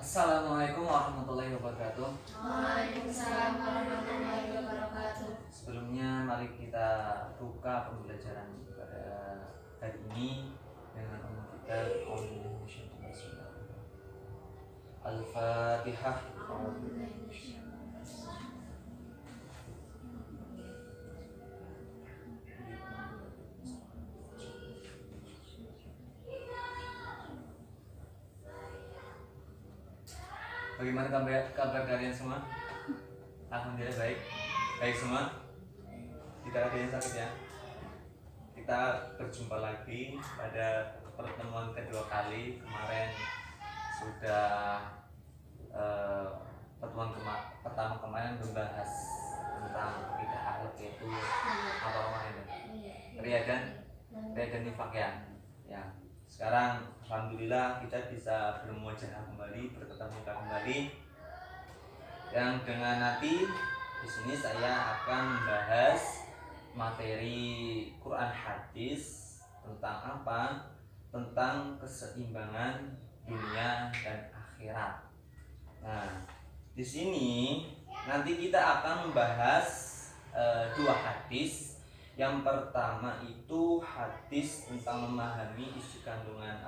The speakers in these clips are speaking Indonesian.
Assalamualaikum warahmatullahi wabarakatuh. Waalaikumsalam warahmatullahi wabarakatuh. Sebelumnya mari kita buka pembelajaran pada hari ini dengan umum kita Al-Fatihah. Bagaimana kabar kalian semua? Alhamdulillah baik. Baik semua. Tidak ada yang sakit ya. Kita berjumpa lagi pada pertemuan kedua kali. Kemarin sudah pertemuan pertama kemarin membahas tentang akidah akhlak, yaitu apa namanya? Riya dan nifaq ya. Sekarang alhamdulillah kita bisa bermuajahah kembali, bertetap muka kembali. Yang dengan nanti di sini saya akan membahas materi Quran hadis tentang apa? Tentang keseimbangan dunia dan akhirat. Nah, di sini nanti kita akan membahas dua hadis. Yang pertama itu hadis tentang memahami isi kandungan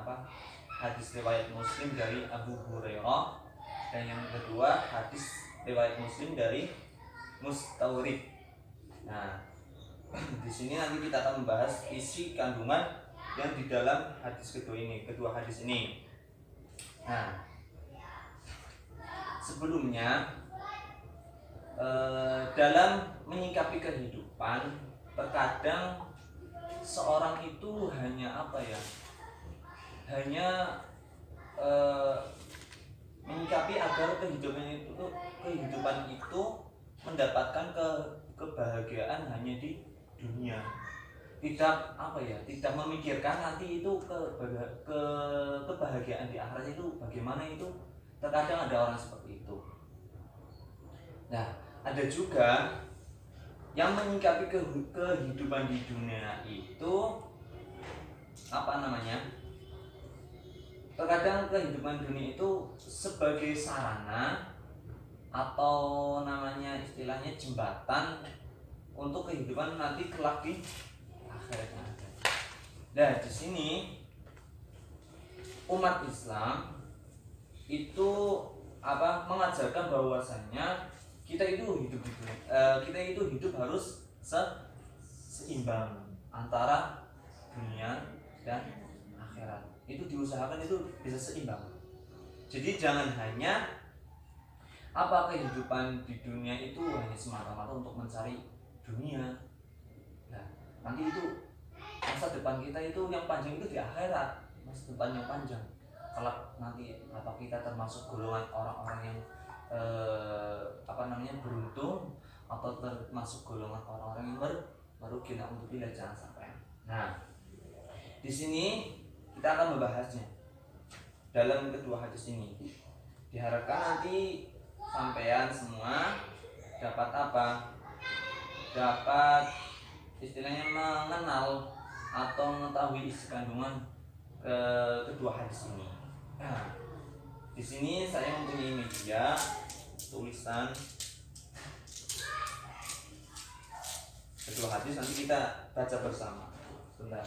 hadis riwayat Muslim dari Abu Hurairah, dan yang kedua hadis riwayat Muslim dari Mustawrid. Nah, di sini nanti kita akan membahas isi kandungan yang di dalam kedua hadis ini. Nah, sebelumnya dalam menyikapi kehidupan, terkadang seorang itu hanya menyikapi agar kehidupan itu mendapatkan kebahagiaan hanya di dunia, tidak memikirkan nanti itu kebahagiaan di akhirat itu bagaimana. Itu terkadang ada orang seperti itu. Nah, ada juga yang menyikapi kehidupan di dunia itu terkadang kehidupan dunia itu sebagai sarana atau istilahnya jembatan untuk kehidupan nanti kelak di akhirat. Nah, di sini umat Islam itu mengajarkan bahwasanya kita itu hidup harus seimbang antara dunia dan akhirat. Itu diusahakan itu bisa seimbang. Jadi jangan hanya kehidupan di dunia itu hanya semata-mata untuk mencari dunia. Nah, nanti itu masa depan kita itu yang panjang itu di akhirat, masa depan yang panjang. Kalau nanti kita termasuk golongan orang-orang yang beruntung atau termasuk golongan orang-orang yang merugi, untuk tidak, jangan sampai. Nah, di sini kita akan membahasnya dalam kedua hadis ini. Diharapkan nanti sampean semua dapat istilahnya mengenal atau mengetahui isi kandungan kedua hadis ini. Nah, di sini saya mempunyai media tulisan kedua hadis, nanti kita baca bersama. Bentar.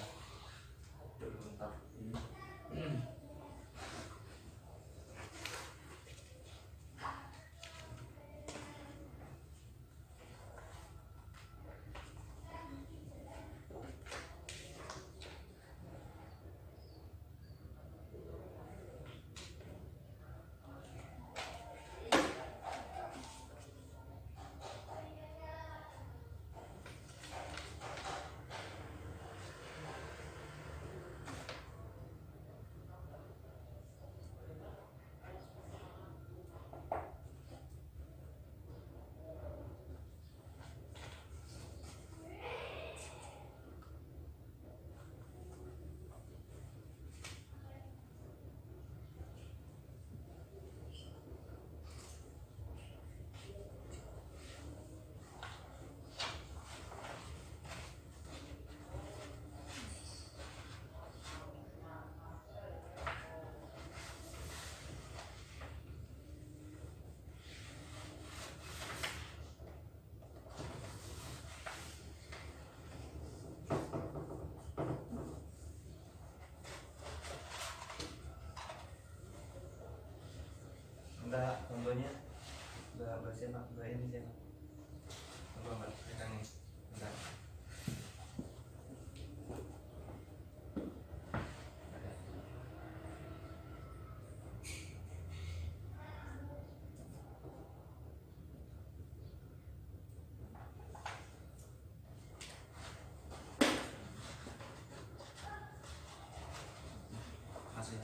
minta contohnya bahasa apa? Bahasa ini siapa? Coba Mbak, pegang ini. Bentar. Masih.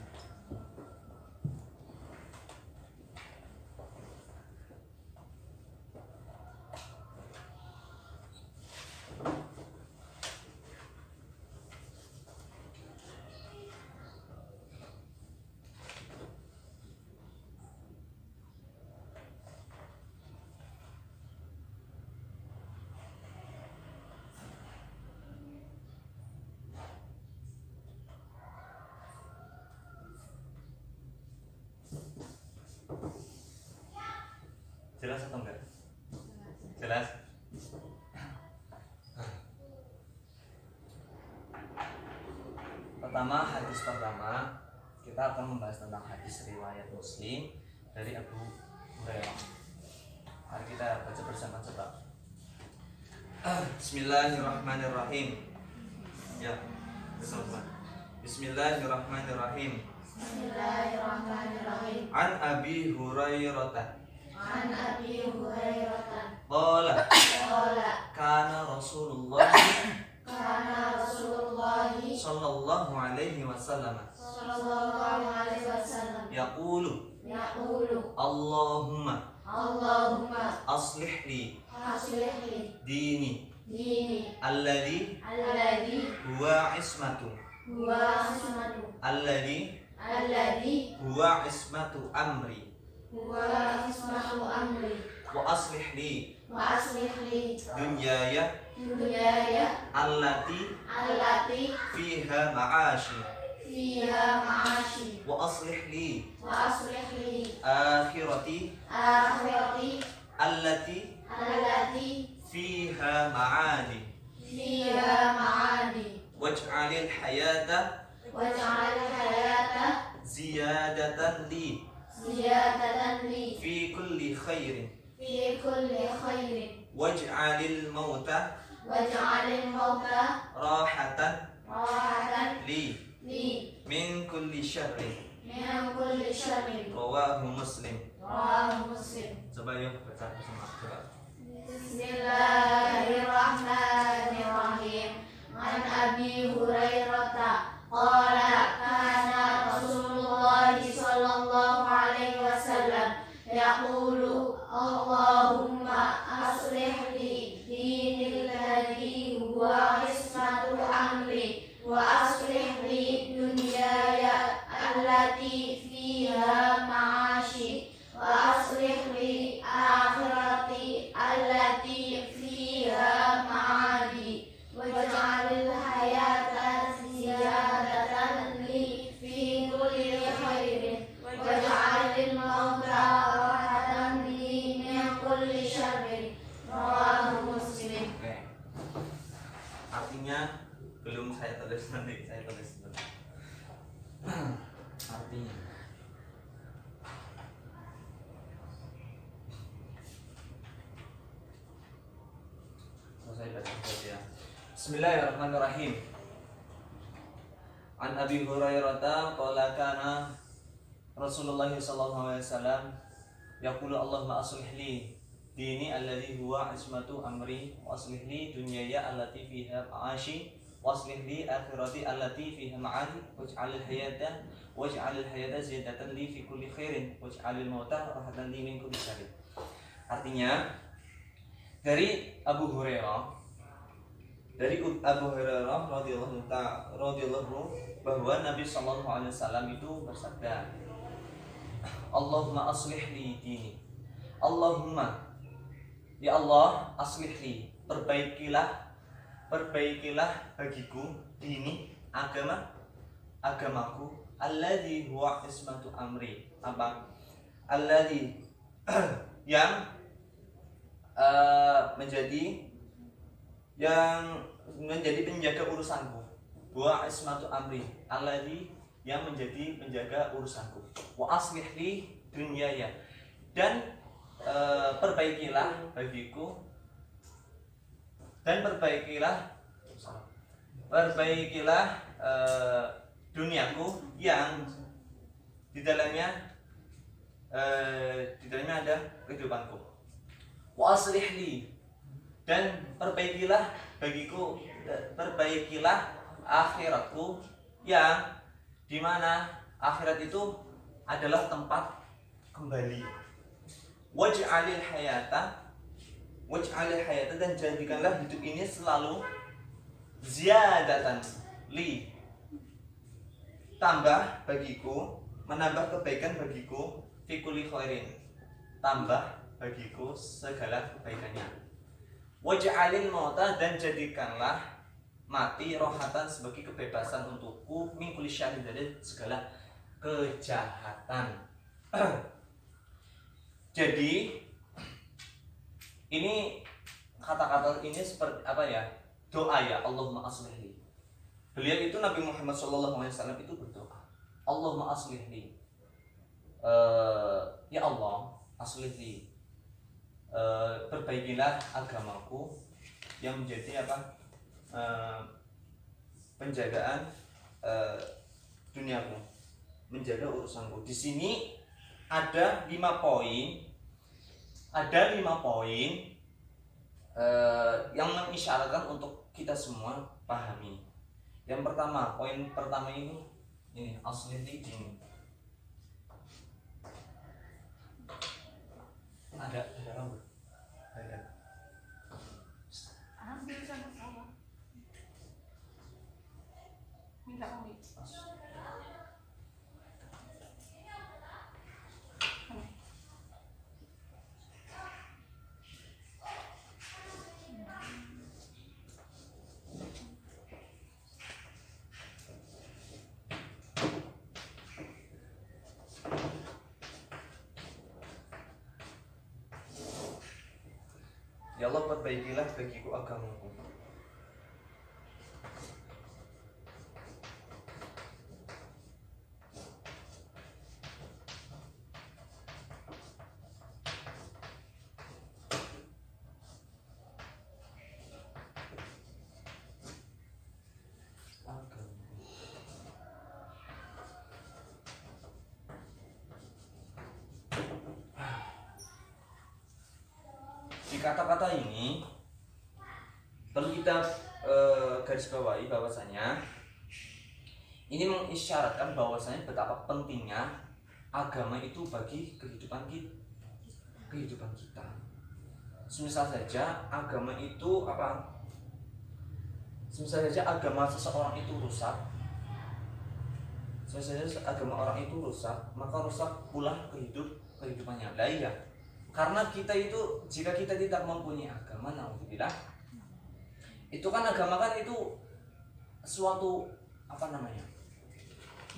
Jelas atau enggak? Jelas? Pertama, hadis pertama kita akan membahas tentang hadis riwayat Muslim dari Abu Hurairah. Mari kita baca bersama coba. Bismillahirrahmanirrahim. Ya, bersama. Bismillahirrahmanirrahim. Bismillahirrahmanirrahim. An Abi Hurairah. An Abi Hurairah Qala qala kana Rasulullah kana Rasulullah sallallahu alaihi wasallam sallallahu alaihi wasallam yaqulu yaqulu Allahumma Allahumma aslih li aslih li dini dini alladhi huwa ismatu ismatu alladhi huwa ismatu amri huwa ismatu amri wa aslih li wa aslih li dunyaya dunyaya allati fiha ma'ashi fiha ma'ashi wa aslih li wa aslih li akhirati allati fiha ma'adi fiha ma'adi waj'alil hayata waj'al hayata ziyadatan li ziyadatan li fi kulli khairin fi kulli khairin waj'alil mauta waj'alil mauta rahatan rahatan li li min kulli syarrin min kulli syarrin rawahu Muslim. rawahu Muslim. Coba yuk baca bersama. Coba. Bismillahirrahmanirrahim. An Abi Hurairah qala kana Rasulullah sallallahu alaihi wasallam yaqulu Allahumma aslih li dini alladhi huwa ismatu amri wa aslih li dunyaya allati fiha ma'ashi wa aslih li akhirati allati fiha ma'adi waj'alil hayata ziyadatan li fi kulli khairin waj'alil mauta rahatan li min kulli syarrin rawahu Muslim. Oke. Artinya belum saya tulis, nanti saya tulis dulu. Artinya saya baca saja. Bismillahirrahmanirrahim. An Abi Hurairah qala kana Rasulullah sallallahu alaihi wasallam yaqulu Allahumma aslih li dini alladhi huwa ismatu amri wa aslih li dunyaya allati fiha ma'ashi wa aslih li akhirati allati fiha ma'adi waj'alil hayata ziyadatan li fi kulli khairin waj'alil mauta rahatan li min kulli syarrin. Artinya dari Abu Hurairah radhiyallahu bahwa Nabi sallallahu alaihi wasallam itu bersabda, Allahumma aslih li dini. Allahumma, ya Allah, aslih li, perbaikilah bagiku dini, agamaku, alladzi huwa ismatu amri. Apa? Alladzi yang menjadi penjaga urusanku. Wa ismatu amri, alladzi yang menjadi penjaga urusanku. Wa aslih li dunyaya, dan perbaikilah bagiku dan perbaikilah duniaku yang di dalamnya ada kehidupanku. Wa aslih li, dan perbaikilah akhiratku yang dimana akhirat itu adalah tempat kembali. Waj'alil hayata, dan jadikanlah hidup ini selalu ziyadatan li, tambah bagiku, menambah kebaikan bagiku, fi kulli khairin, tambah bagiku segala kebaikannya. Waj'alil mauta, dan jadikanlah mati rohatan sebagai kebebasan untukku, min kulli syarrin, dari segala kejahatan. Jadi ini kata-kata ini seperti apa ya? Doa ya, Allahumma aslihli. Beliau itu Nabi Muhammad SAW itu berdoa, Allahumma aslihli, ya Allah, aslihli, perbaikilah agamaku yang menjadi apa? Penjagaan duniaku, menjaga urusanku. Di sini ada 5 poin. Yang mengisyaratkan untuk kita semua pahami. Yang pertama, poin pertama ini aslihli ini. Ada rambut. Ada. Ambil sama-sama. Minta ambil. Ya Allah, perbaikilah bagiku agamaku. Di kata-kata ini perlu kita garis bawahi bahwasanya ini mengisyaratkan bahwasanya betapa pentingnya agama itu bagi kehidupan kita. Semisal saja agama itu apa? Semisal saja agama seseorang itu rusak, maka rusak pula kehidupannya. Lah iya. Karena kita itu, jika kita tidak mempunyai agama, naudzubillah, itu kan agama kan itu suatu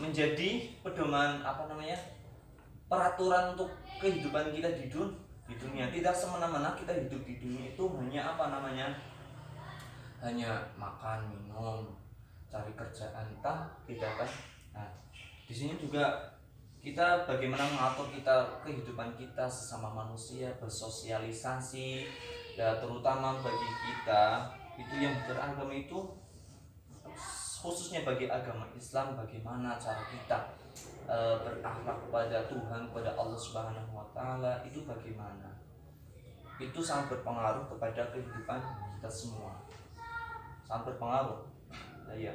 menjadi pedoman peraturan untuk kehidupan kita di dunia. Tidak semena-mena kita hidup di dunia itu hanya hanya makan, minum, cari kerjaan, tidak kan? Nah, di sini juga kita bagaimana mengatur kehidupan kita sesama manusia, bersosialisasi, ya terutama bagi kita itu yang beragama itu, khususnya bagi agama Islam, bagaimana cara kita berakhlak kepada Tuhan, kepada Allah Subhanahu wa Ta'ala, itu bagaimana? Itu sangat berpengaruh kepada kehidupan kita semua, sangat berpengaruh. Nah, ya.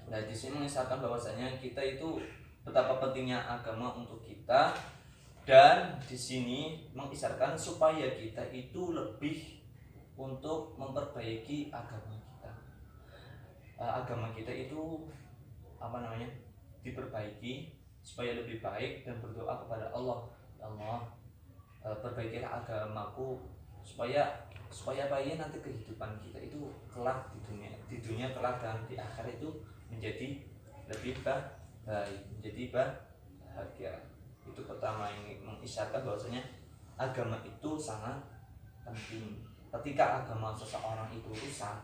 Nah, di sini mengisahkan bahwasanya kita itu betapa pentingnya agama untuk kita, dan di sini mengisyaratkan supaya kita itu lebih untuk memperbaiki agama kita. Agama kita itu diperbaiki supaya lebih baik, dan berdoa kepada Allah, ya Allah, perbaikilah agamaku supaya nanti kehidupan kita itu kelak di dunia kelak, dan di akhirat itu menjadi lebih baik, menjadi bahagia. Itu pertama, ini mengisyaratkan bahwasanya agama itu sangat penting. Ketika agama seseorang itu rusak,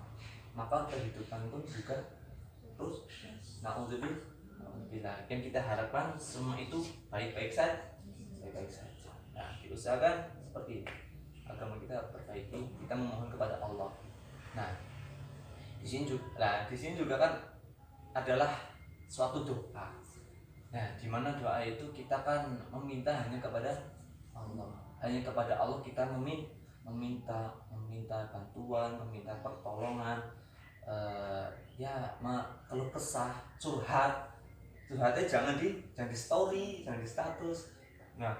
maka kehidupan pun juga rusak. Naudzubillah. Yang kita harapkan semua itu baik-baik saja. Usahakan seperti itu. Agama kita perbaiki, kita memohon kepada Allah. Nah, di sini juga kan adalah suatu doa. Nah, di mana doa itu kita kan meminta hanya kepada Allah. Hanya kepada Allah kita meminta bantuan, meminta pertolongan, keluh kesah, curhatnya jangan di story, jangan di status. Nah,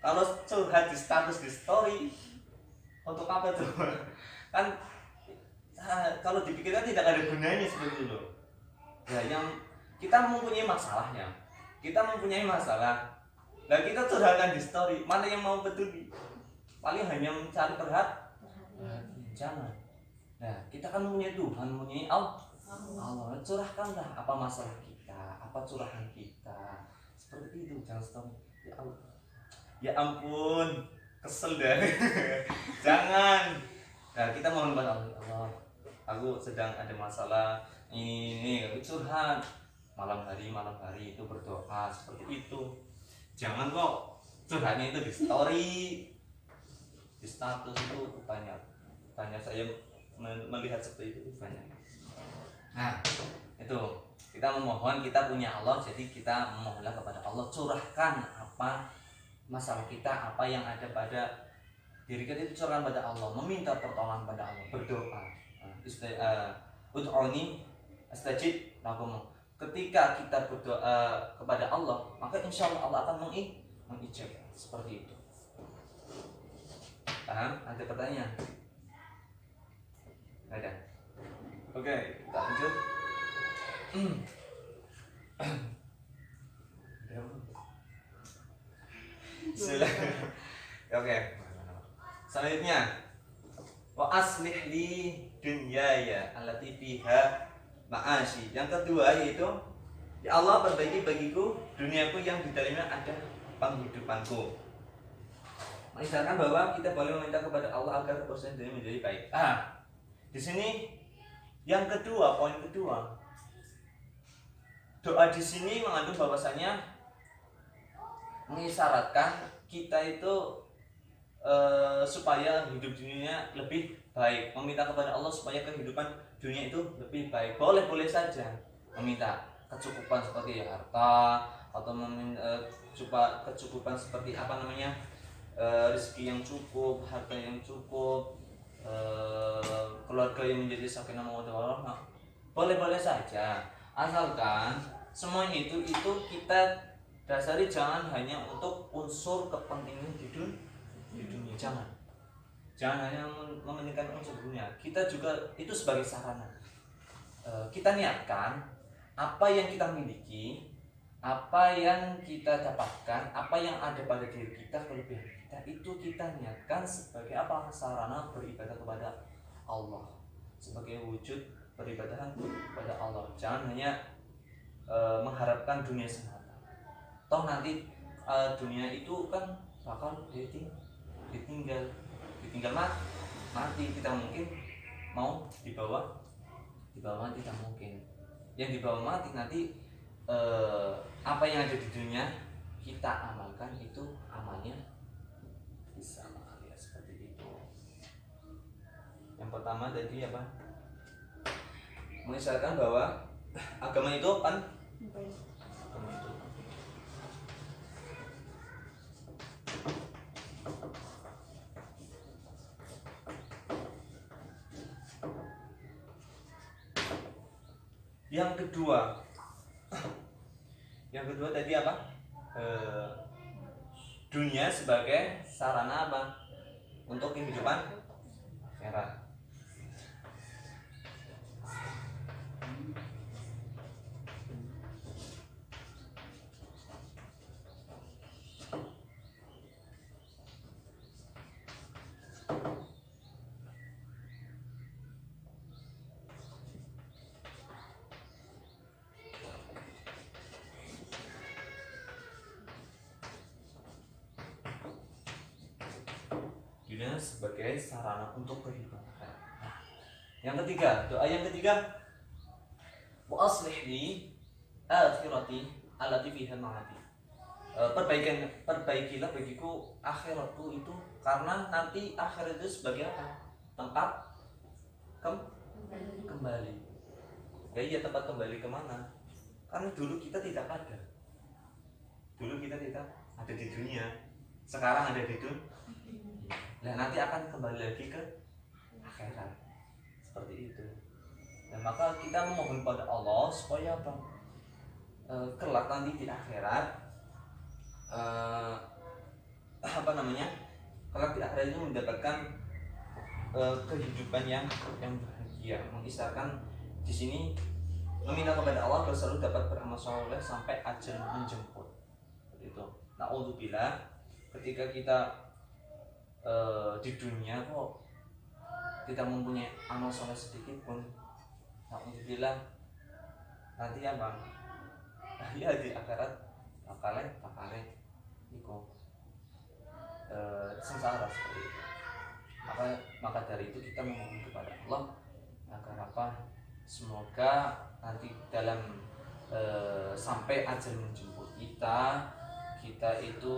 kalau curhat di status, di story, untuk apa tuh? Kan kalau dipikirkan tidak ada gunanya seperti itu. Ya, yang kita mempunyai masalahnya, dan kita curhatkan di story, mana yang mau peduli? Paling hanya mencari perhatian, jangan. Nah, kita kan mempunyai Tuhan, mempunyai Allah. Curahkanlah apa masalah kita, apa curahan kita, seperti itu. Jangan story. Ya Allah, ya ampun, kesel deh. Jangan. Nah, kita mohon kepada Allah, aku sedang ada masalah ini, aku curhat malam hari itu berdoa seperti itu. Jangan kok curhatnya itu di story, di status itu banyak saya melihat seperti itu banyak. Nah, itu kita memohon, kita punya Allah, jadi kita memohonlah kepada Allah, curahkan apa masalah kita, apa yang ada pada diri kita itu curahkan pada Allah, meminta pertolongan pada Allah, berdoa. Ud'uni astajib lakum. Ketika kita berdoa kepada Allah, maka insya Allah Allah akan mengijabah. Seperti itu. Paham? Ada pertanyaan? Ada. Oke, kita lanjut. Oke. Selanjutnya, wa aslih li dunyaya allati fiha ma'ashi. Yang kedua yaitu, ya Allah, perbaiki bagiku duniaku yang di dalamnya ada penghidupanku. Misalkan bahwa kita boleh meminta kepada Allah agar proses dunia menjadi baik. Di sini yang kedua, poin kedua, doa di sini mengandung bahwasanya mengisyaratkan kita itu supaya hidup dunia lebih baik, meminta kepada Allah supaya kehidupan dunia itu lebih baik. Boleh saja meminta kecukupan seperti harta, atau meminta kecukupan seperti rezeki yang cukup, harta yang cukup, keluarga yang menjadi sakinah mawaddah warahmah. Boleh saja, asalkan semuanya itu kita dasari jangan hanya untuk unsur kepentingan di dunia. Jangan hanya mementingkan unsur dunia. Kita juga itu sebagai sarana. Kita niatkan apa yang kita miliki, apa yang kita dapatkan, apa yang ada pada diri kita, kelebihan kita, itu kita niatkan sebagai apa? Sarana beribadah kepada Allah, sebagai wujud peribadahan kepada Allah. Jangan hanya mengharapkan dunia semata. Toh nanti dunia itu kan bakal ditinggal mati. Kita mungkin mau dibawa mati, tidak mungkin. Yang dibawa mati nanti apa yang ada di dunia kita amalkan, itu amalnya bisa ya, seperti itu. Yang pertama tadi apa? Mengisyaratkan bahwa agama itu kan agama itu yang kedua tadi apa? Dunia sebagai sarana apa? Untuk kehidupan akhirat. Dunia sebagai sarana untuk kehidupan. Nah, yang ketiga, doa yang ketiga, wa aslih li akhirati allati fiha ma'adi. perbaikilah bagiku akhiratku itu, karena nanti akhirat itu sebagai apa? Tempat kembali. Ya iya, tempat kembali kemana? Karena dulu kita tidak ada. Dulu kita tidak ada di dunia. Sekarang ada di dunia. Nah, nanti akan kembali lagi ke akhirat. Seperti itu. Dan maka kita memohon pada Allah supaya apa? Kelak nanti di akhirat kelak di akhirat itu mendapatkan kehidupan yang bahagia, mengisahkan di sini meminta kepada Allah agar selalu dapat beramal soleh sampai ajal menjemput. Seperti itu. Na'udzubillah, ketika kita di dunia kok tidak mempunyai amal soleh sedikit pun, na'udzubillah, nanti apa? Ya di akhirat bakale iku sengsara seperti itu. Maka dari itu kita memohon kepada Allah agar apa? Semoga nanti dalam sampai ajal menjemput kita itu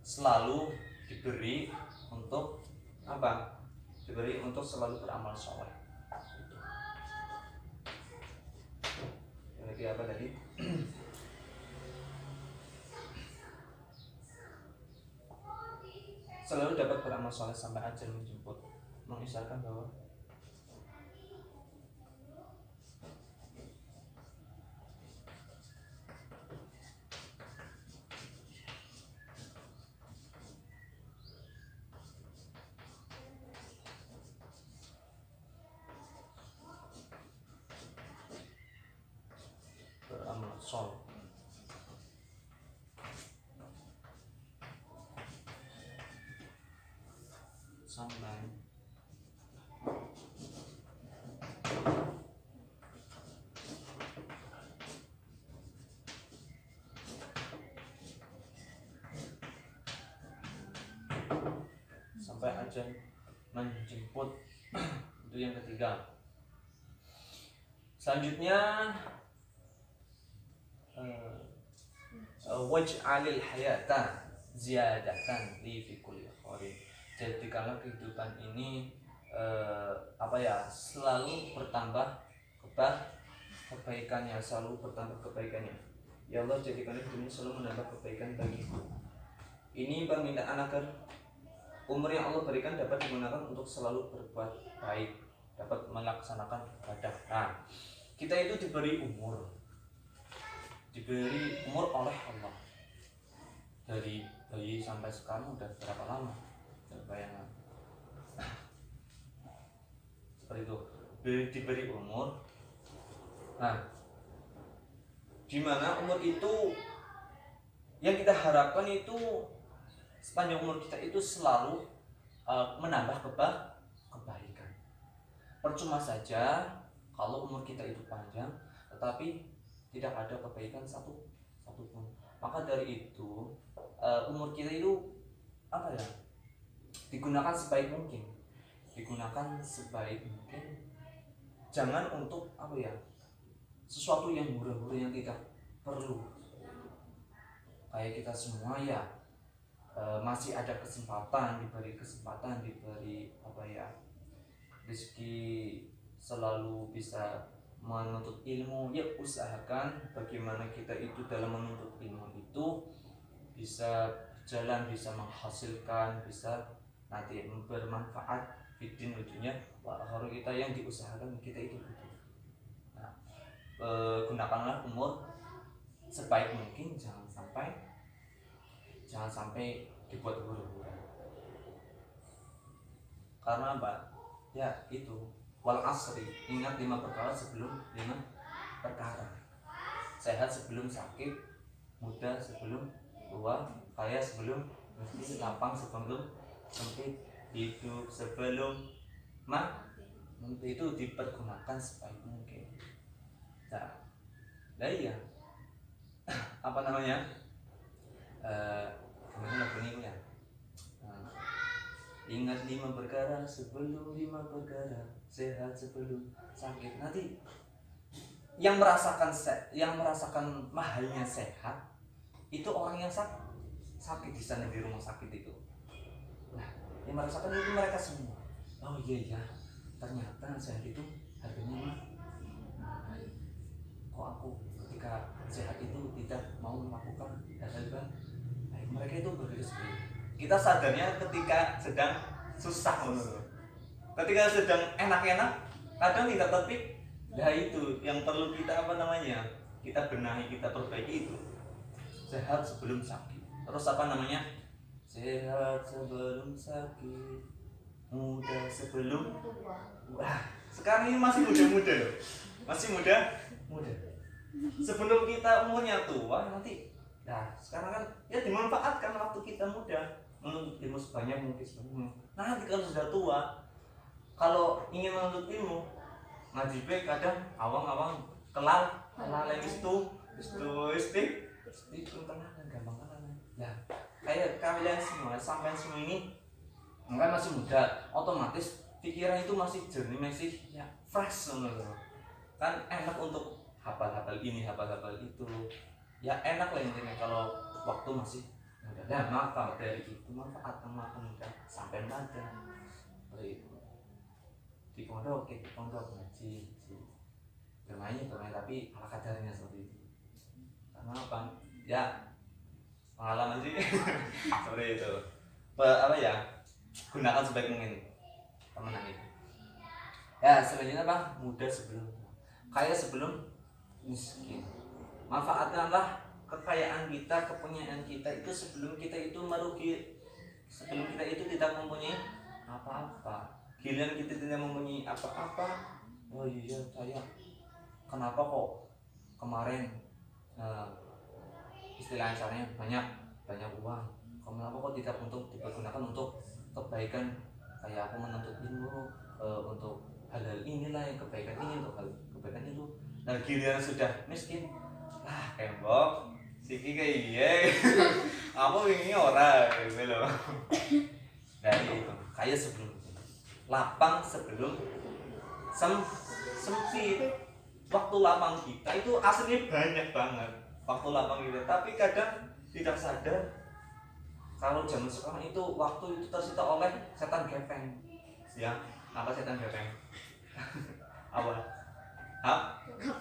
selalu diberi untuk apa? Diberi untuk selalu beramal soleh. Lagi apa tadi? Selalu dapat beramal soleh sampai ajal menjemput, mengisyaratkan bahwa beramal soleh sampai ajal menjemput. Itu yang ketiga. Selanjutnya waj'alil hayata ziyadatan li fi kulli khairin. Jadi kalau kehidupan ini selalu bertambah kebaikannya, selalu bertambah kebaikannya. Ya Allah, jadikan hidup ini selalu menambah kebaikan bagiku. Ini permintaan agar umur yang Allah berikan dapat digunakan untuk selalu berbuat baik, dapat melaksanakan ibadah. Nah, kita itu diberi umur oleh Allah. Dari bayi sampai sekarang udah berapa lama? Bayangan. Seperti itu. Diberi umur. Nah, di mana umur itu yang kita harapkan itu sepanjang umur kita itu selalu menambah kebaikan. Percuma saja kalau umur kita itu panjang tetapi tidak ada kebaikan satu pun. Maka dari itu umur kita itu digunakan sebaik mungkin. Jangan untuk sesuatu yang hura-hura yang tidak perlu. Kayak kita semua masih ada diberi rezeki selalu bisa menuntut ilmu. Ya, usahakan bagaimana kita itu dalam menuntut ilmu itu bisa berjalan, bisa menghasilkan, bisa nanti bermanfaat fidin ujungnya akhirat kita yang diusahakan kita itu butuh. Nah, gunakanlah umur sebaik mungkin, jangan sampai dibuat huru-hura. Karena ya itu wal asri, ingat 5 perkara sebelum 5 perkara. Sehat sebelum sakit, muda sebelum tua, kaya sebelum miskin, lapang sebelum sempit, hidup sebelum itu dipergunakan sebaik mungkin. Nah, iya. Gimana lagu ini ya? Ingat 5 perkara sebelum 5 perkara, sehat sebelum sakit. Nanti yang merasakan mahalnya sehat itu orang yang sakit di sana di rumah sakit itu. Nah, yang merasakan itu mereka semua. Oh iya ya, ternyata sehat itu harganya mahal. Kok aku ketika sehat itu tidak mau melakukan hal-hal baik. Mereka itu berpikir seperti itu. Kita sadarnya ketika sedang susah menurut. Ketika sedang enak-enak, kadang tidak tertib. Nah itu yang perlu kita kita benahi, kita perbaiki itu. Sehat sebelum sakit. Terus sehat sebelum sakit, muda sebelum. Wah, sekarang ini masih muda-muda loh. Masih muda. Sebelum kita umurnya tua nanti. Nah, sekarang kan ya dimanfaatkan waktu kita muda. Menuntut ilmu sebanyak mungkin. Nanti kalau sudah tua, kalau ingin menuntut ilmu, ngaji baik kadang awang-awang kelal itu kenalan gampang kenalan. Nah, kayak kalian semua sampai semua ini kan masih muda, otomatis pikiran itu masih jernih, masih ya fresh kan enak untuk hafal-hafal ini, hafal-hafal itu. Ya enak lah intinya kalau waktu masih muda. Nah, maka dari itu manfaatkan muda sampai mati. Seperti itu. Di pondok ngaji, bermain tapi ala kadarnya seperti itu. Karena apa? Ya pengalaman sih seperti itu. Gunakan sebaik mungkin teman itu. Ya selanjutnya muda sebelum kaya sebelum miskin. Manfaatkanlah kekayaan kita, kepunyaan kita itu sebelum kita itu merugi, sebelum kita itu tidak mempunyai apa-apa. Giliran kita tidak mempunyai apa-apa, oh iya saya kenapa kok kemarin istilah caranya banyak uang, kenapa kok tidak untuk dipergunakan untuk kebaikan, kayak aku menuntut ilmu untuk hal-hal inilah yang kebaikan ini, untuk hal kebaikan itu. Nah giliran sudah miskin, tembok siki kayak iya aku ini orang gitu loh. Dari itu kaya sebelum lapang sebelum sempit. Waktu lapang kita itu aslinya banyak banget waktu lapang kita, tapi kadang tidak sadar kalau zaman sekarang itu waktu itu tersita oleh setan gepeng. Ya, apa setan gepeng? Apa?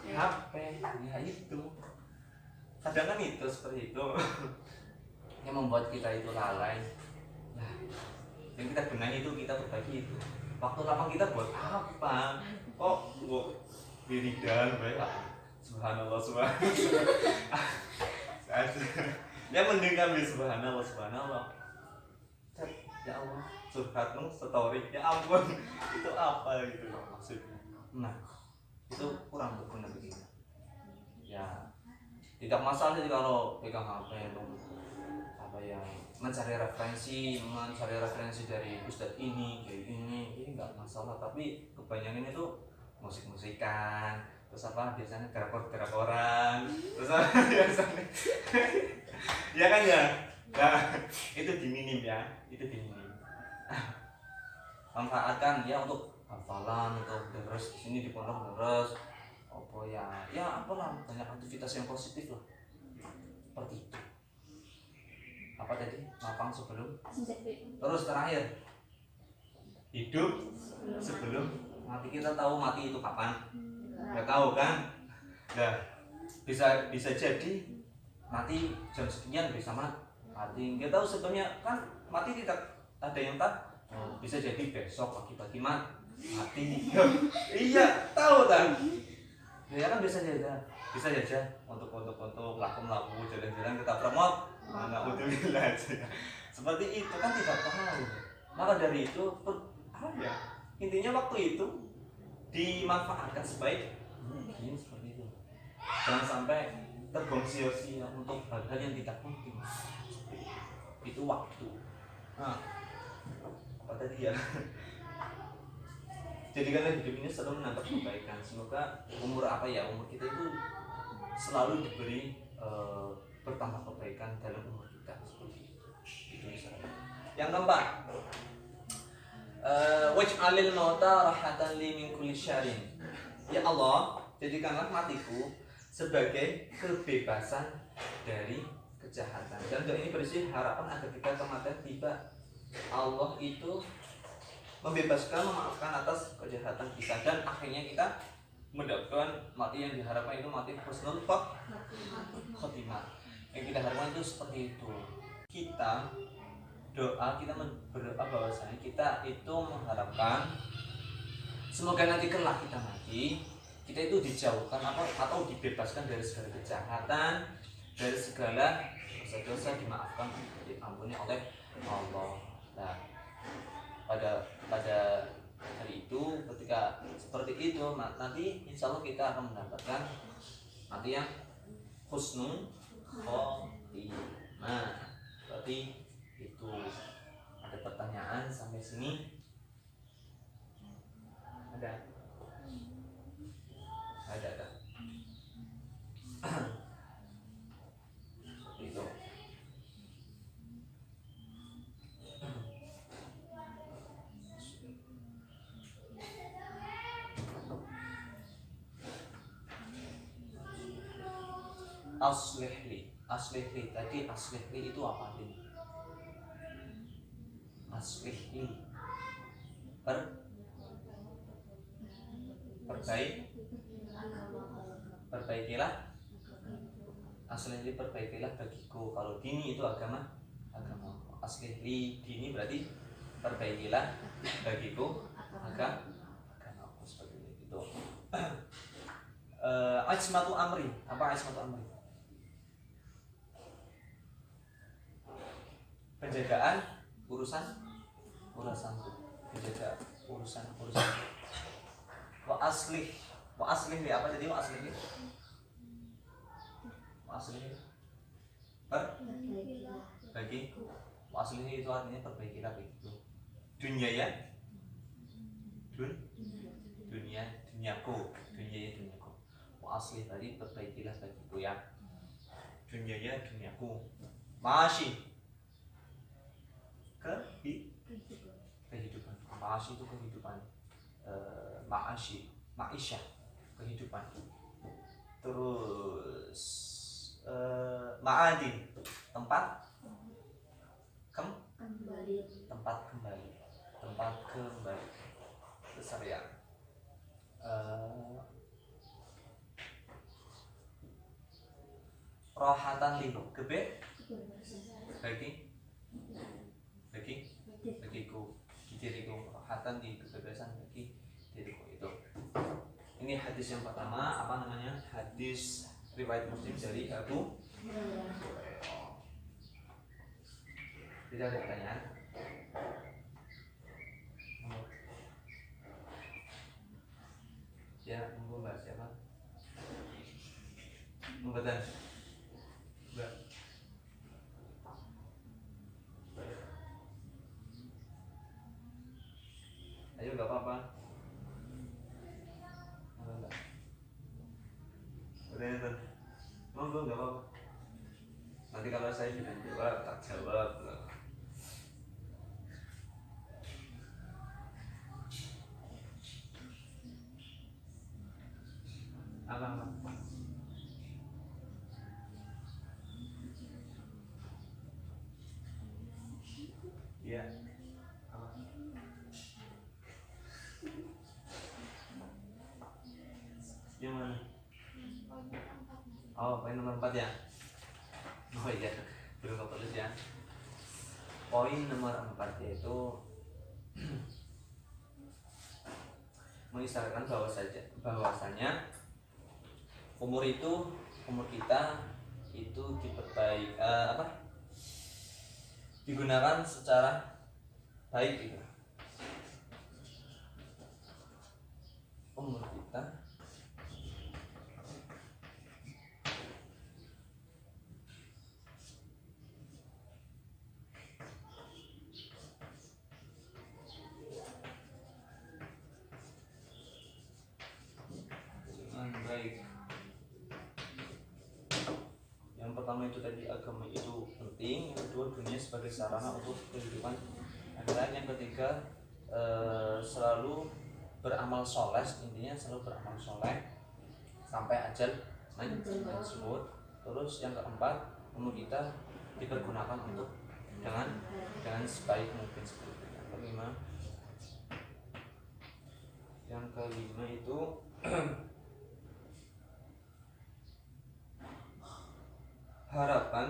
HP. Ya itu. Kadang kan itu seperti itu yang membuat kita itu lalai. Nah, yang kita benahi itu, kita perbaiki itu. Waktu lapang kita buat apa? Kok wiridan baik? Subhanallah. Ya mending ambil subhanallah. Ya Allah, curhatmu story. Ya ampun, itu apa gitu maksudnya. Nah, itu kurang berguna begini. Ya, tidak masalah sih kalau pegang HP mencari referensi dari ustadz ini kayak ini nggak masalah, tapi kebanyakan itu musik-musikan, terus biasanya drakor-drakoran, terus biasanya ya kan ya. Nah, itu diminim. Manfaatkan ya untuk hafalan, untuk terus di sini di pondok terus apalah banyak aktivitas yang positif lah. Seperti itu. Apa tadi? Lapang sebelum. Terus terakhir, hidup sebelum mati. Kita tahu mati itu kapan? Nggak tahu kan? Nah, bisa jadi mati jam sekian bisa mati. Nggak tahu sebenarnya kan mati tidak ada yang tahu. Bisa jadi besok pagi-pagi mati. Iya, tahu kan? Ya kan bisa saja untuk laku jalan-jalan kita promote. Alhamdulillah aja. Seperti itu kan tidak tahu. Maka dari itu intinya waktu itu dimanfaatkan sebaik mungkin seperti itu. Jangan sampai terbuang sia-sia untuk hal-hal yang tidak penting. Itu waktu. Nah, apa tadi ya? Jadikanlah hidup ini selalu menambah kebaikan. Semoga umur kita itu selalu diberi bertambah kebaikan dalam umur kita seperti itu misalnya. Yang keempat, waj'alil mauta rahatan li min kulli syarrin. Ya Allah, jadikanlah matiku sebagai kebebasan dari kejahatan. Dan doa ini berisi harapan agar kita kematian tiba Allah itu membebaskan, memaafkan atas kejahatan kita, dan akhirnya kita mendapatkan mati yang diharapkan itu mati husnul khotimah. Yang kita harapkan itu seperti itu. Kita berdoa bahwasanya kita itu mengharapkan semoga nanti kelak kita mati, kita itu dijauhkan atau dibebaskan dari segala kejahatan, dari segala dosa-dosa, dimaafkan, diampuni oleh Allah. Nah, pada hari itu, ketika seperti itu, nanti insya Allah kita akan mendapatkan mati yang husnul khotimah. Berarti itu. Ada pertanyaan sampai sini? Ada? Ada. Seperti itu. Aslihli tadi, aslihli itu apa ini? Aslihli perbaikilah. Aslihli perbaikilah bagiku. Kalau dini itu agama. Aslihli dini berarti perbaikilah bagiku agama. Seperti itu. Ajmatu amri. Apa ajmatu amri? Penjagaan urusan, penjaga urusan. Wa aslih li apa jadi wa aslih li? Bagi. Wa aslih li itu artinya perbaikilah begitu. Dunia ya? Duniaku. Wa aslih tadi perbaikilah bagiku ya. Dunia ya duniaku. Masih kehidupan. Ma'ashi itu kehidupan. Ma'isyah kehidupan. Terus ma'adin tempat kembali. Besar ya. Rohatan li bagiku di diriku, rohatan di kebebasan bagi diriku itu. Ini hadis yang pertama, apa namanya? Hadis riwayat Muslim dari Abu Hurairah. Tidak ada pertanyaan? Ya, monggo Mbak, siapa? Monggo. Ayo, gak apa-apa. Udah, monggo, gak apa-apa. Nanti kalau saya tidak jawab, tak jawab. Apa? Ya. Yang mana? Oh, poin nomor 4 ya? Oh iya, belum ketulis ya. Poin nomor 4 yaitu mengisyaratkan bahwasanya umur kita itu digunakan secara baik gitu. Umur kita baik. Yang pertama itu tadi agama itu penting, yang kedua dunia sebagai sarana untuk kehidupan akhirat, yang ketiga selalu beramal soleh, intinya selalu beramal soleh sampai ajal menjemput. Terus yang keempat umur kita dipergunakan untuk dengan sebaik mungkin seperti itu. Yang kelima itu harapan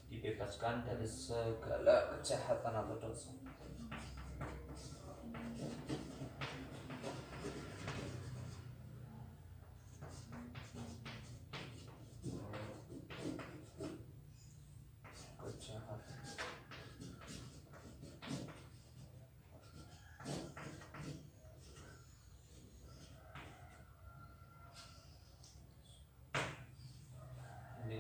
dibebaskan dari segala kejahatan atau dosa.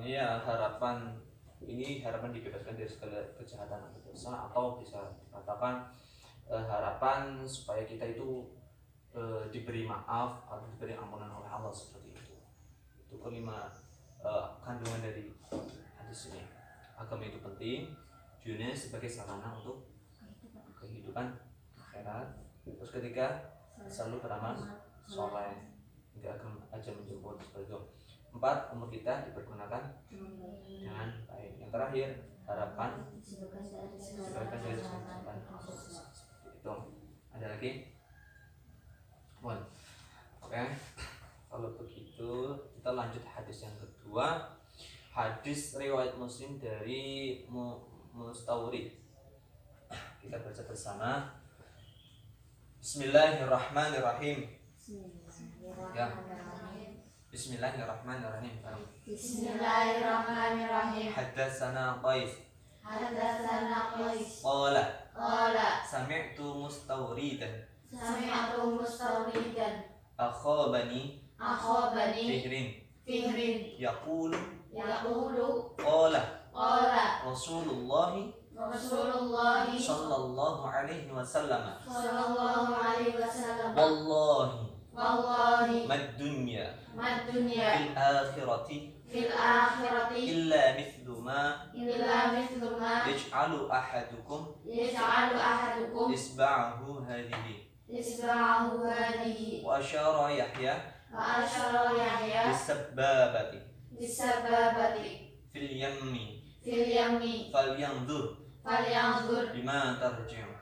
Ini ya harapan dibebaskan dari segala kejahatan atau dosa, atau bisa dikatakan harapan supaya kita itu diberi maaf atau diberi ampunan oleh Allah, seperti itu. Itu kelima kandungan dari hadis ini. Agama itu penting, dunia sebagai sarana untuk kehidupan akhirat. Terus ketiga, selalu beramal soleh hingga agama aja menjemput, seperti itu. 4, umur kita dipergunakan dengan baik. Yang terakhir, harapan dibebaskan dari kejahatan itu. Ada lagi? Oke. Kalau begitu kita lanjut hadis yang kedua. Hadis riwayat Muslim dari Mustawrid. Kita baca bersama. Bismillahirrahmanirrahim. Ya. Bismillahirrahmanirrahim. Bismillahirrahmanirrahim. Haddatsana Qais. Qala. Sami'tu Mustawridan. Akhabani. Fihrin. Yaqulu. Qala. Rasulullah sallallahu alaihi wasallam. Wallahi mad dunya fil akhirati illa mithlu ma yaj'alu ahadukum isba'ahu hadhihi wa asyara Yahya bisababati fil yammi falyanzur bima tarji'u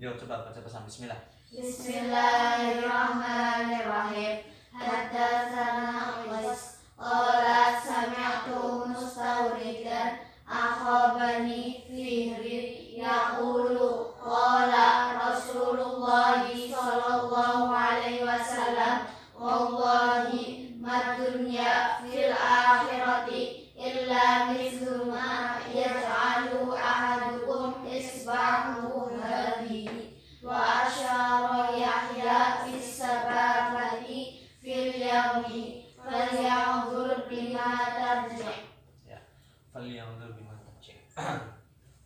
Yuk coba baca bersama. Bismillah. Bismillahirrahmanirrahim. Haddatsana Qais qala sami'tu Mustawridan akhabani Fihrin yaqulu qala Rasulullah sallallahu alaihi wasallam wallahi mad dunya fil akhirati illa mithlu ma yaj'alu ahadukum isba'ahu hadhihi wa asyara Yahya fis sababati fil yawmi falyanzur bima tarji'. Ya, falyanzur bima tarji'.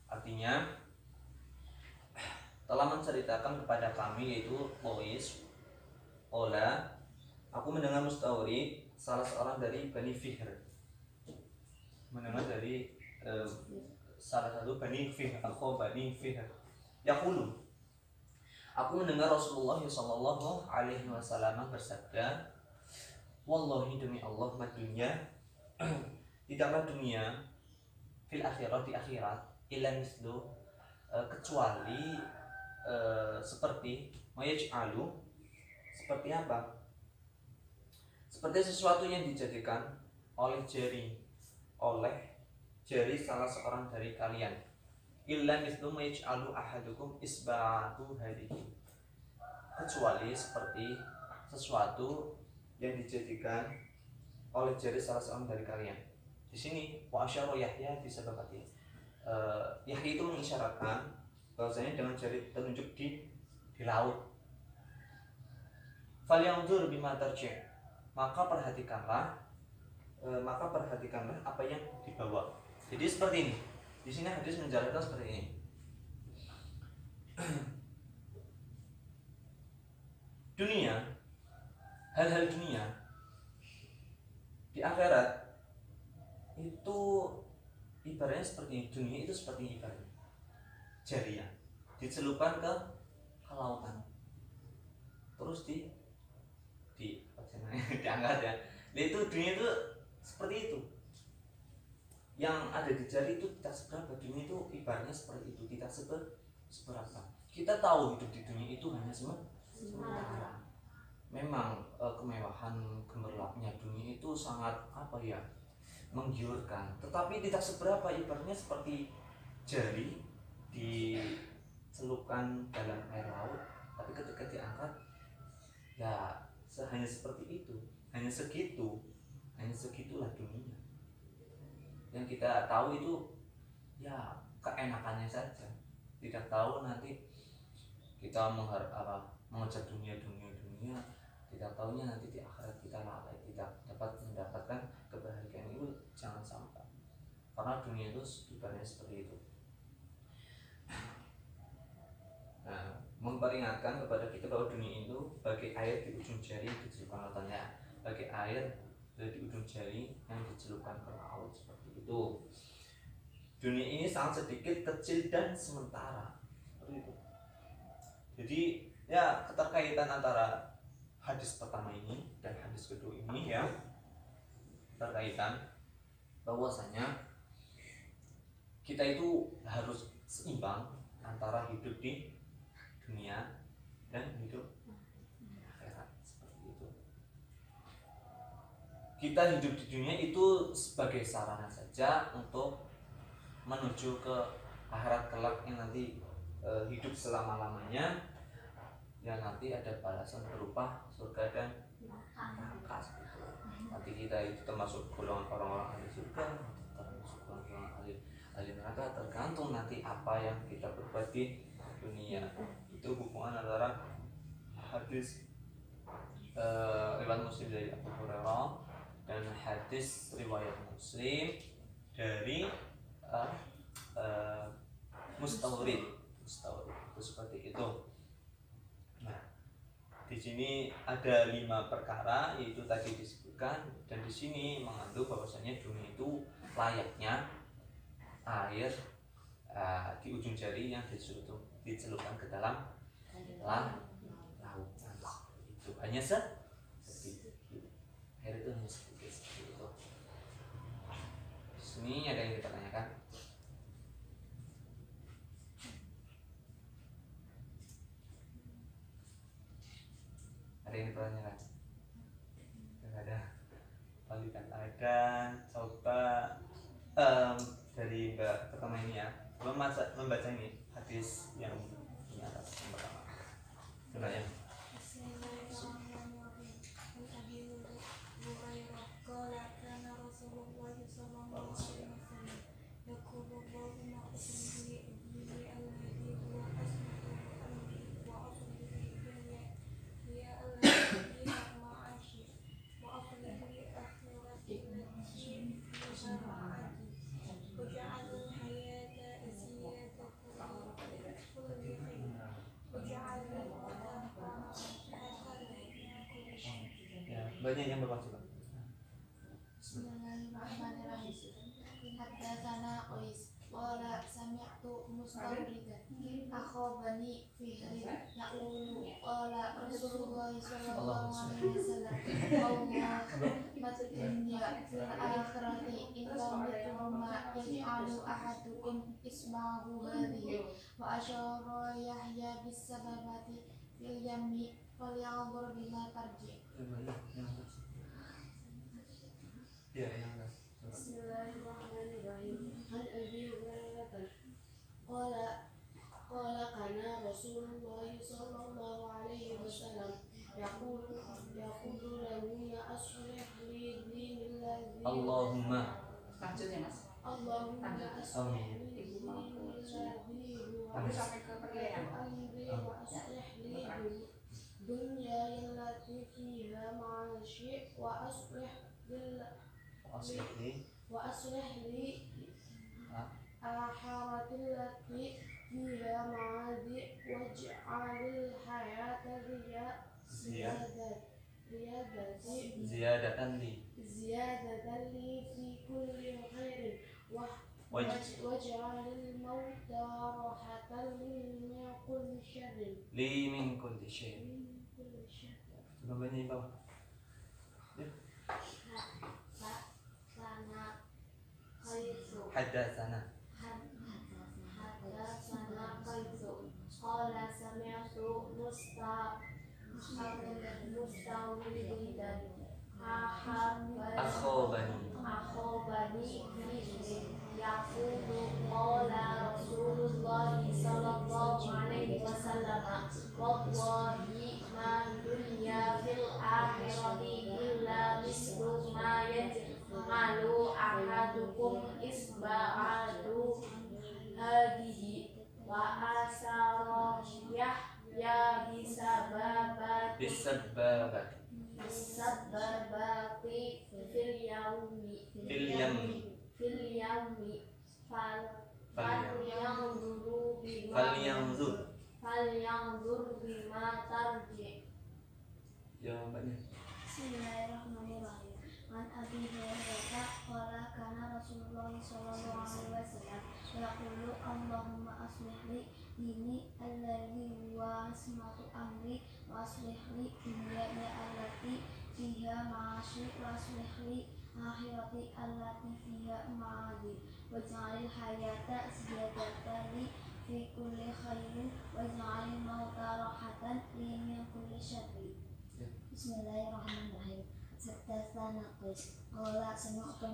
Artinya telah menceritakan kepada kami, yaitu Qais, Ola, aku mendengar Mustawrid, salah seorang dari Bani Fihr, mendengar dari salah satu Bani Fihr, aku Bani Fihr, yaqulu, aku mendengar Rasulullah sallallahu alaihi wasallam bersabda, wallahi demi Allah, mad dunya tidaklah dunia fil akhirat, di akhirat, illa mislu kecuali seperti mayaj'alu, seperti apa? Seperti sesuatu yang dijadikan oleh jari salah seorang dari kalian. Illa mithlu mayaj'alu ahadukum isba'ahu hadhihi, kecuali seperti sesuatu yang dijadikan oleh jari salah seorang dari kalian. Di sini wa asyara Yahya bisababati. Yahya itu mengisyaratkan bahwasanya dengan jari telunjuk di laut. Falyanzur bima tarji', maka perhatikanlah apa yang dibawa. Jadi seperti ini. Di sini hadis menjelaskan seperti ini. Dunia, hal-hal dunia di akhirat itu ibaratnya seperti ini. Dunia itu seperti ibarat jariah. dicelupkan ke lautan, terus apa sih namanya, diangkat ya. Nah, itu dunia itu seperti itu. Yang ada di jari itu tidak seberapa, dunia itu ibaratnya seperti itu, tidak seberapa. Kita tahu hidup di dunia itu hanya sementara. Memang kemewahan gemerlapnya dunia itu sangat apa ya, menggiurkan, tetapi tidak seberapa, ibaratnya seperti jari dicelupkan dalam air laut, tapi ketika diangkat ya hanya seperti itu, hanya segitulah dunia. Yang kita tahu itu ya keenakannya saja, tidak tahu nanti kita mengejar dunia, tidak tahunya nanti di akhirat kita lalai, tidak dapat mendapatkan kebahagiaan. Itu jangan sampai, karena dunia itu ibaratnya seperti itu. Nah, memperingatkan kepada kita bahwa dunia itu bagai air di ujung jari yang dicelupkan lautannya, bagai air di ujung jari yang dicelupkan ke laut, seperti itu. Dunia ini sangat sedikit, kecil dan sementara, seperti itu. Jadi ya, keterkaitan antara hadis pertama ini dan hadis kedua ini ya, terkaitan bahwasanya kita itu harus seimbang antara hidup di dunia dan hidup akhirat, seperti itu. Kita hidup di dunia itu sebagai sarana saja untuk menuju ke akhirat kelak yang nanti hidup selama-lamanya, yang nanti ada balasan berupa surga dan neraka. Nanti kita itu termasuk golongan orang-orang ahli surga, termasuk golongan ahli neraka, tergantung nanti apa yang kita berbuat di dunia. Itu hubungan antara hadis riwayat Muslim dari Abu Hurairah dan hadis riwayat Muslim dari Mustawrid itu seperti itu. Nah, di sini ada 5 perkara, yaitu tadi disebutkan, dan di sini mengandung bahwasanya dunia itu layaknya air di ujung jari yang dicelupkan ke dalam lautan. Itu hanya sedikit. Air itu hanya sedikit seperti itu. Di sini ada yang dipertanyakan? Ada yang dipertanyakan? Tidak ada. Balikan ada. Coba dari Mbak pertama ini ya, membaca ini hadis yang ini atas yang pertama. Coba ya. Banyak yang Bapak coba. Bismillahirrahmanirrahim. Haddatsana Qais qala sami'tu Mustawridan akhbarani Fihri yaqulu qala Rasulullah sallallahu alaihi wasallam qawma matunya fil akhirati illa mithluma yaj'alu ahadukum isma'ahu hadhihi wa asyara Yahya bis sababati fil yammi falyanzur bima tarji. Bismillahirrahmanirrahim. An Abi Hurairah qala kana Rasulullah sallallahu alaihi wasallam yaqulu lahu ya aslih li dinillahi Allahumma Allahumma aslih li dinillahi wa aslih li dunya allati fiha ma'ashi wa aslih li akhirati allati fiha ma'adi waj'alil hayata ziyadatan li fi kulli khairin واجعل الموت راحة من كل شر li min kulli syai. من كل شر Gambarnya di bawah. حدثنا قيس Hadatsana. حدثنا قيس قال سمعت مستوردا Akhobani. أخبرني به يقول قال رسول الله صلى الله عليه وسلم والله ما الدنيا في الآخرة إلا مثل ما يجمل أحدكم إصبعه هذه وأسر يحيى Bisabbabat. بالسبابات في اليوم Fil yammi. Falyanzur. فلينظر بما ترجع. Jawabannya. Bismillahirrahmanirrahim. An Abi Hurairah qala kana Rasulullah sallallahu alaihi wasallam yaqulu Allahumma aslih li dini alladhi huwa ismatu amri wa aslih li dunyaya allati fiha ma'ashi wa aslih li akhirati allati fiha ma'adi waj'alil hayata ziyadatan li fi kulli khairin waj'alil mauta rahatan li min kulli syarri. Bismillahirrahmanirrahim. Haddatsana Qais qala sami'tu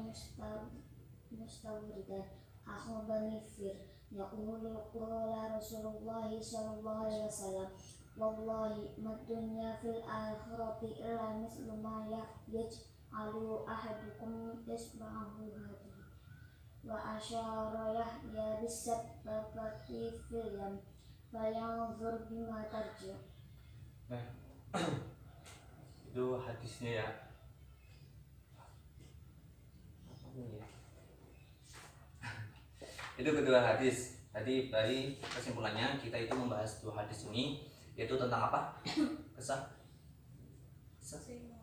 mustawridan akhbarani fir yaqulu qala Rasulullah sallallahu alaihi wasallam wallahi mad dunya fil akhirati illa mislu ma yaj'alu ahadukum isba'ahu hadihi wa asyara Yahya bis-sababati fil yam fayanzur bima tarji'. Itu hadisnya ya. Itu kedua hadis. Tadi dari kesimpulannya kita itu membahas dua hadis ini, yaitu tentang apa?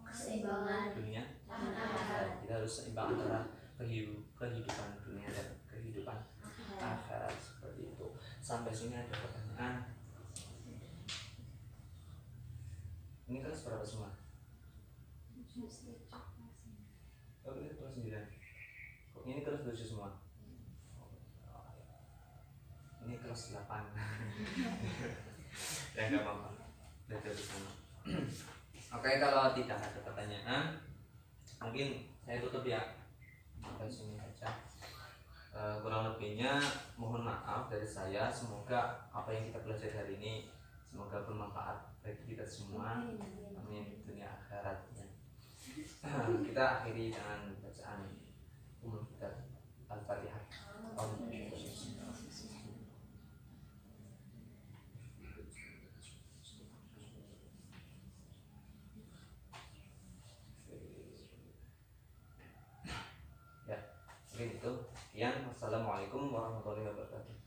Keseimbangan Dunia. Kita harus seimbang antara kehidupan dunia dan kehidupan akhirat, seperti itu. Sampai sini ada pertanyaan. Ini kelas berapa semua? Oh, ini kelas 9. Kok ini kelas 7 semua? Ini kelas 8. Ya nggak apa-apa. Belajar di sana. Oke, kalau tidak ada pertanyaan, mungkin saya tutup ya. Sampai sini saja. Kurang lebihnya mohon maaf dari saya. Semoga apa yang kita belajar hari ini semoga bermanfaat bagi kita semua. Amin dunia akhiratnya. Kita akhiri dengan bacaan umum kita Al-Fatihah. Ya, mungkin itu. Sekian. Wassalamualaikum warahmatullahi wabarakatuh.